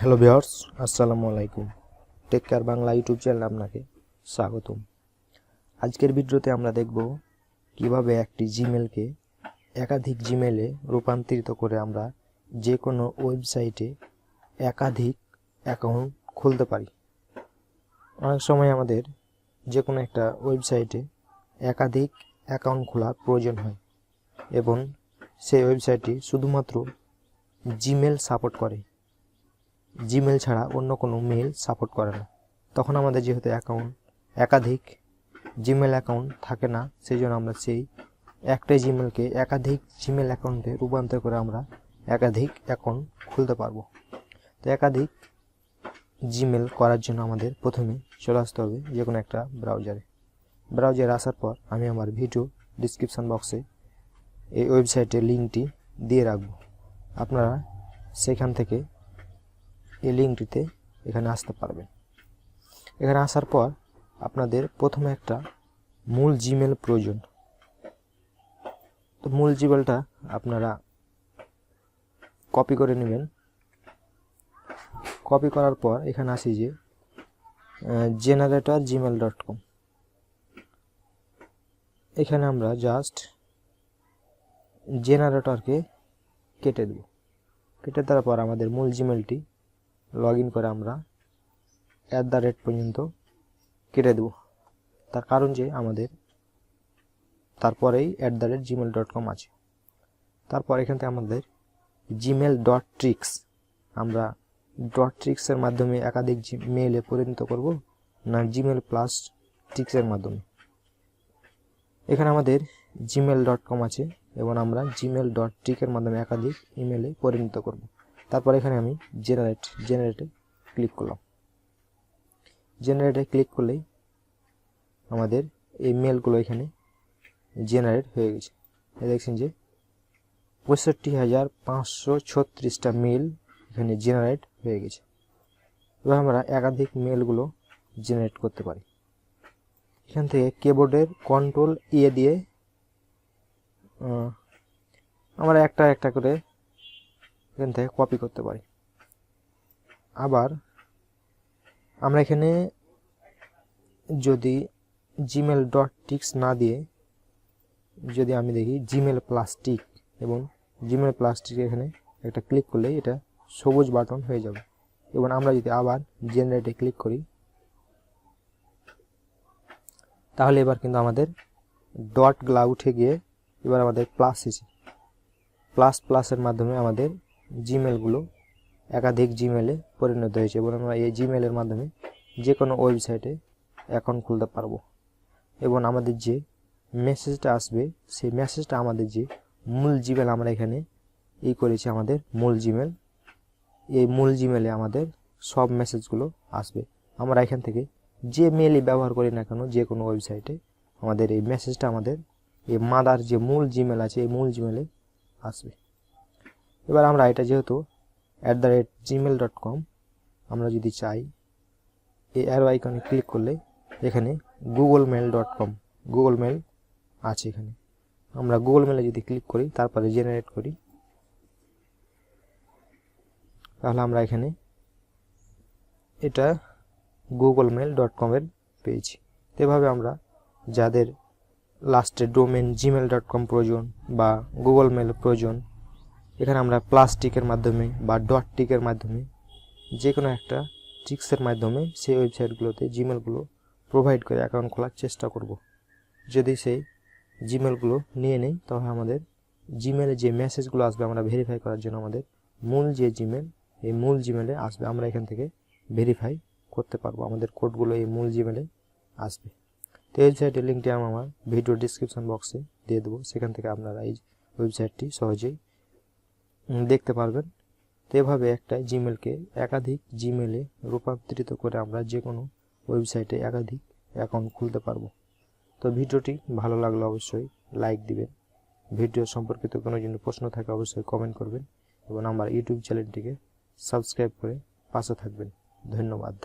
Hello viewers, আসসালামু আলাইকুম। Take care Bangla YouTube চ্যানেলে আপনাকে স্বাগতম। আজকের ভিডিওতে আমরা দেখব কিভাবে একটি জিমেলকে একাধিক জিমেলে রূপান্তরিত করে আমরা যে কোনো ওয়েবসাইটে একাধিক অ্যাকাউন্ট খুলতে পারি। অনেক সময় আমাদের যে কোনো একটা ওয়েবসাইটে একাধিক অ্যাকাউন্ট খোলার প্রয়োজন হয় এবং সেই ওয়েবসাইটটি শুধুমাত্র জিমেল সাপোর্ট করে, জিমেল ছাড়া অন্য কোনো মেল সাপোর্ট করে না। তখন আমাদের যেহেতু একাধিক জিমেল অ্যাকাউন্ট থাকে না, সেই জন্য আমরা সেই একটাই জিমেলকে একাধিক জিমেল অ্যাকাউন্টে রূপান্তর করে আমরা একাধিক অ্যাকাউন্ট খুলতে পারবো। তো একাধিক জিমেল করার জন্য আমাদের প্রথমে চলে আসতে হবে যে কোনো একটা ব্রাউজারে আসার পর আমি আমার ভিডিও ডিসক্রিপশান বক্সে এই ওয়েবসাইটের লিঙ্কটি দিয়ে রাখবো। আপনারা সেখান থেকে এই লিঙ্কটিতে এখানে আসতে পারবেন। এখানে আসার পর আপনাদের প্রথমে একটা মূল জিমেল প্রয়োজন। তো মূল জিমেলটা আপনারা কপি করে নেবেন। কপি করার পর এখানে আসি যে generator@gmail.com। এখানে আমরা জাস্ট জেনারেটরকে কেটে দেব। কেটে দেওয়ার পর আমাদের মূল জিমেলটি লগ ইন করে আমরা @ পর্যন্ত কেটে দেব। তার কারণ যে আমাদের তারপরেই @gmail.com আছে। তারপর এখান থেকে আমাদের gmail.tricks, আমরা .tricks-এর মাধ্যমে একাধিক মেইলে পরিণত করব না জিমেল প্লাস ট্রিক্সের মাধ্যমে। এখানে আমাদের gmail.com আছে এবং আমরা gmail.trick-এর মাধ্যমে একাধিক ইমেলে পরিণত করব। তারপর এখানে আমি জেনারেটে ক্লিক করলাম। জেনারেটে ক্লিক করলেই আমাদের এই মেলগুলো এখানে জেনারেট হয়ে গেছে। দেখছেন যে 65,536টা মেল এখানে জেনারেট হয়ে গেছে। এবার আমরা একাধিক মেলগুলো জেনারেট করতে পারি। এখান থেকে কিবোর্ডের Ctrl+A দিয়ে আমরা একটা করে এখান থেকে কপি করতে পারি। আবার আমরা এখানে যদি gmail.tricks না দিয়ে যদি আমি দেখি জিমেল প্লাস টিক, এবং জিমেল প্লাস টিক এখানে একটা ক্লিক করলেই এটা সবুজ বাটন হয়ে যাবে। এবং আমরা যদি আবার জেনারেটে ক্লিক করি তাহলে এবার কিন্তু আমাদের ডটগুলা উঠে গিয়ে এবার আমাদের প্লাস এসে প্লাসের মাধ্যমে আমাদের জিমেলগুলো একাধিক জিমেলে পরিণত হয়েছে এবং আমরা এই জিমেলের মাধ্যমে যে কোনো ওয়েবসাইটে অ্যাকাউন্ট খুলতে পারবো। এবং আমাদের যে মেসেজটা আসবে সেই মেসেজটা আমাদের যে মূল জিমেল আমরা এখানে করেছি, আমাদের মূল জিমেল, এই মূল জিমেলে আমাদের সব মেসেজগুলো আসবে। আমরা এখান থেকে যে মেলই ব্যবহার করি না কেন যে কোনো ওয়েবসাইটে আমাদের এই মেসেজটা আমাদের এই মাদার যে মূল জিমেল আছে এই মূল জিমেলে আসবে। এবার আমরা এটা যেহেতু @gmail.com, আমরা যদি চাই এই অ্যারো আইকনে ক্লিক করলে এখানে googlemail.com গুগল মেল আছে। এখানে আমরা গুগল মেলে যদি ক্লিক করি তারপরে জেনারেট করি তাহলে আমরা এখানে এটা googlemail.com এর পেয়েছি। এভাবে আমরা যাদের লাস্টে ডোমেন gmail.com প্রয়োজন বা গুগল মেল প্রয়োজন, এখানে আমরা প্লাস্টিকের মাধ্যমে বা .টিকের মাধ্যমে যে কোনো একটা ট্রিক্সের মাধ্যমে সেই ওয়েবসাইটগুলোতে জিমেলগুলো প্রোভাইড করে অ্যাকাউন্ট খোলার চেষ্টা করব। যদি সেই জিমেলগুলো নিয়ে নেই তাহলে আমাদের জিমেলে যে মেসেজগুলো আসবে আমরা ভেরিফাই করার জন্য আমাদের মূল যে জিমেল এই মূল জিমেলে আসবে। আমরা এখান থেকে ভেরিফাই করতে পারবো, আমাদের কোডগুলো এই মূল জিমেলে আসবে। তো এই ওয়েবসাইটের লিঙ্কটি আমি আমার ভিডিও ডিসক্রিপশন বক্সে দিয়ে দেবো, সেখান থেকে আপনারা এই ওয়েবসাইটটি সহজেই দেখতে পারবেন। তো এভাবে একটা জিমেলকে একাধিক জিমেলে রূপান্তরিত করে আমরা যে কোনো ওয়েবসাইটে একাধিক অ্যাকাউন্ট খুলতে পারবো। তো ভিডিওটি ভালো লাগলে অবশ্যই লাইক দিবেন। ভিডিও সম্পর্কিত কোনো যদি প্রশ্ন থাকে অবশ্যই কমেন্ট করবেন এবং আমার ইউটিউব চ্যানেলটিকে সাবস্ক্রাইব করে পাশে থাকবেন। ধন্যবাদ।